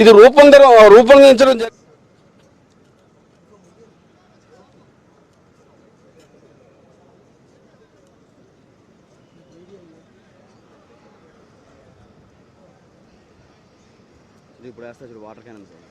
ఇది రూపొందించడం ఇప్పుడు వేస్తా చూడు వాటర్ క్యాన్ సార్.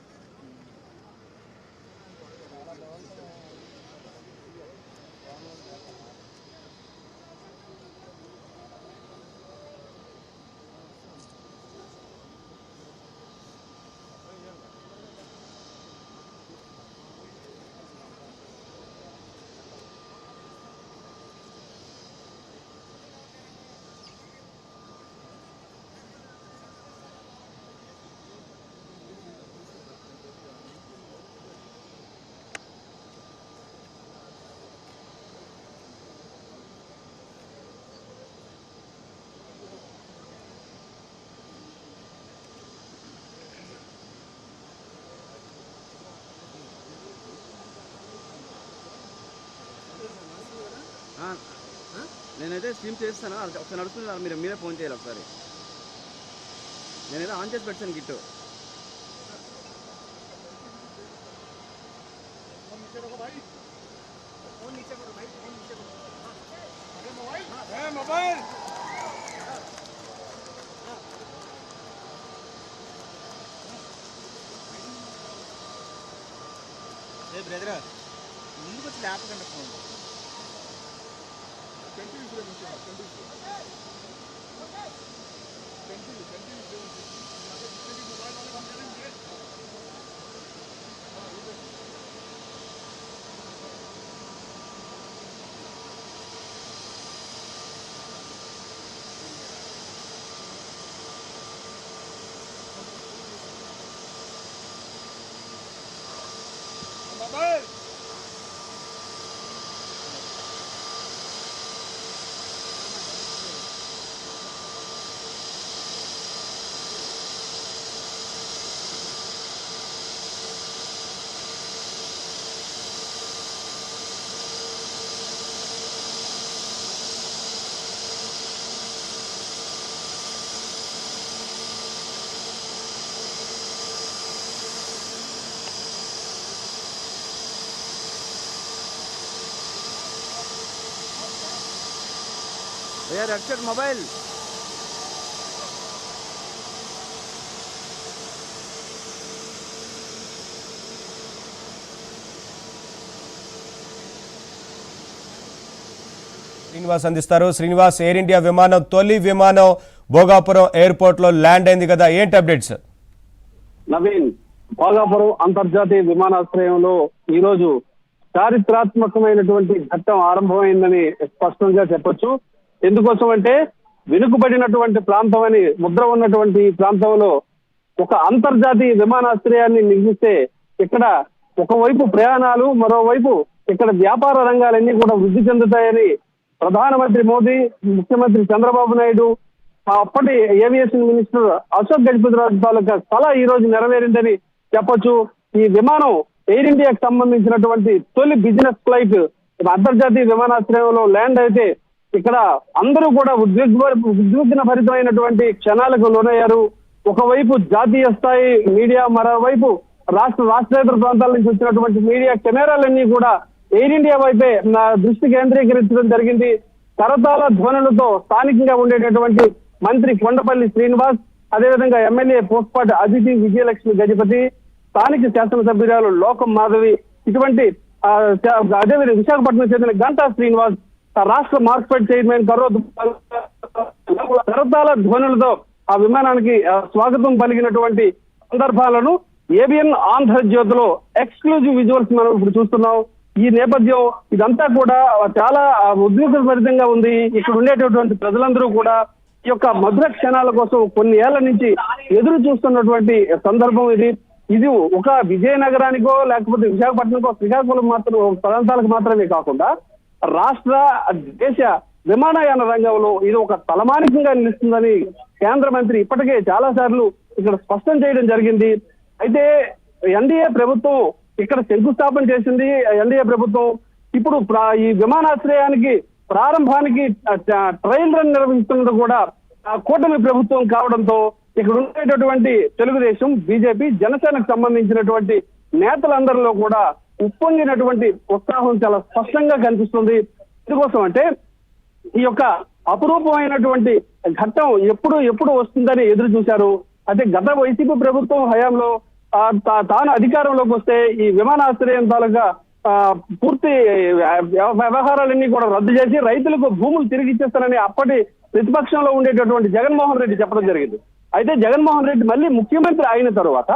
నేనైతే స్ట్రీమ్ చేస్తాను, ఒకసారి నడుస్తుంది, మీరే ఫోన్ చేయాలి ఒకసారి. నేనైతే ఆన్ చేసి పెట్టాను గిట్టు. బ్రదర్ ముందుకు వచ్చి లేపకండి ఫోన్. भैया रेड शर्ट मोबाइल శ్రీనివాస్ అందిస్తారు. శ్రీనివాస్, ఎయిర్ ఇండియా విమానం తొలి విమానం భోగాపురం ఎయిర్పోర్ట్ లో ల్యాండ్ అయింది కదా, ఏంటి అప్డేట్స్? నవీన్, భోగాపురం అంతర్జాతీయ విమానాశ్రయంలో ఈ రోజు చారిత్రాత్మకమైనటువంటి ఘట్టం ఆరంభమైందని స్పష్టంగా చెప్పొచ్చు. ఎందుకోసం అంటే వెనుకబడినటువంటి ప్రాంతం అని ముద్ర ఉన్నటువంటి ఈ ప్రాంతంలో ఒక అంతర్జాతీయ విమానాశ్రయాన్ని నిర్మిస్తే ఇక్కడ ఒకవైపు ప్రయాణాలు, మరోవైపు ఇక్కడ వ్యాపార రంగాలన్నీ కూడా వృద్ధి చెందుతాయని ప్రధానమంత్రి మోదీ, ముఖ్యమంత్రి చంద్రబాబు నాయుడు, అప్పటి ఏవియేషన్ మినిస్టర్ అశోక్ గజపతిరాజు తాలూకా కళ ఈ రోజు నెరవేరిందని చెప్పొచ్చు. ఈ విమానం ఎయిర్ ఇండియాకి సంబంధించినటువంటి తొలి బిజినెస్ ఫ్లైట్ అంతర్జాతీయ విమానాశ్రయంలో ల్యాండ్ అయితే ఇక్కడ అందరూ కూడా ఉద్విగ్న భరితమైనటువంటి క్షణాలకు లోనయ్యారు. ఒకవైపు జాతీయ స్థాయి మీడియా, మరోవైపు రాష్ట్రేతర ప్రాంతాల నుంచి వచ్చినటువంటి మీడియా కెమెరాలన్నీ కూడా ఎయిర్ ఇండియా వైపే నా దృష్టి కేంద్రీకరించడం జరిగింది. కరతాళ ధ్వనులతో స్థానికంగా ఉండేటటువంటి మంత్రి కొండపల్లి శ్రీనివాస్, అదేవిధంగా ఎమ్మెల్యే పోస్పాటి అదితి విజయలక్ష్మి గజపతి, స్థానిక శాసనసభ్యురాలు లోకం మాధవి, ఇటువంటి అదేవిధంగా విశాఖపట్నం చెందిన గంటా శ్రీనివాస్, రాష్ట్ర మార్కెట్ చైర్మన్ కరతాళ ధ్వనులతో ఆ విమానానికి స్వాగతం పలికినటువంటి సందర్భాలను ఏబిఎన్ ఆంధ్రజ్యోతిలో ఎక్స్క్లూజివ్ విజువల్స్ మనం ఇప్పుడు చూస్తున్నాం. ఈ నేపథ్యం ఇదంతా కూడా చాలా ఉద్వేగభరితంగా ఉంది. ఇక్కడ ఉండేటటువంటి ప్రజలందరూ కూడా ఈ యొక్క మధుర క్షణాల కోసం కొన్ని ఏళ్ల నుంచి ఎదురు చూస్తున్నటువంటి సందర్భం ఇది. ఇది ఒక విజయనగరానికో లేకపోతే విశాఖపట్నంకో, శ్రీకాకుళం ప్రాంతాలకు మాత్రమే కాకుండా రాష్ట్ర దేశ విమానయాన రంగంలో ఇది ఒక తలమానికంగా నిలుస్తుందని కేంద్ర మంత్రి ఇప్పటికే చాలా సార్లు ఇక్కడ స్పష్టం చేయడం జరిగింది. అయితే ఎన్డీఏ ప్రభుత్వం ఇక్కడ శంకుస్థాపన చేసింది. ఎన్డీఏ ప్రభుత్వం ఇప్పుడు ఈ విమానాశ్రయానికి ప్రారంభానికి ట్రయల్ రన్ నిర్వహిస్తున్నది కూడా కూటమి ప్రభుత్వం కావడంతో ఇక్కడ ఉండేటటువంటి తెలుగుదేశం, బీజేపీ, జనసేనకు సంబంధించినటువంటి నేతలందరిలో కూడా ఉప్పొంగినటువంటి ఉత్సాహం చాలా స్పష్టంగా కనిపిస్తుంది. ఎందుకోసం అంటే ఈ యొక్క అపురూపమైనటువంటి ఘట్టం ఎప్పుడు వస్తుందని ఎదురు చూశారు. అంటే గత వైసీపీ ప్రభుత్వం హయాంలో తాను అధికారంలోకి వస్తే ఈ విమానాశ్రయం తాలూకా పూర్తి వ్యవహారాలన్నీ కూడా రద్దు చేసి రైతులకు భూములు తిరిగి ఇచ్చేస్తానని అప్పటి ప్రతిపక్షంలో ఉండేటటువంటి జగన్మోహన్ రెడ్డి చెప్పడం జరిగింది. అయితే జగన్మోహన్ రెడ్డి మళ్ళీ ముఖ్యమంత్రి అయిన తర్వాత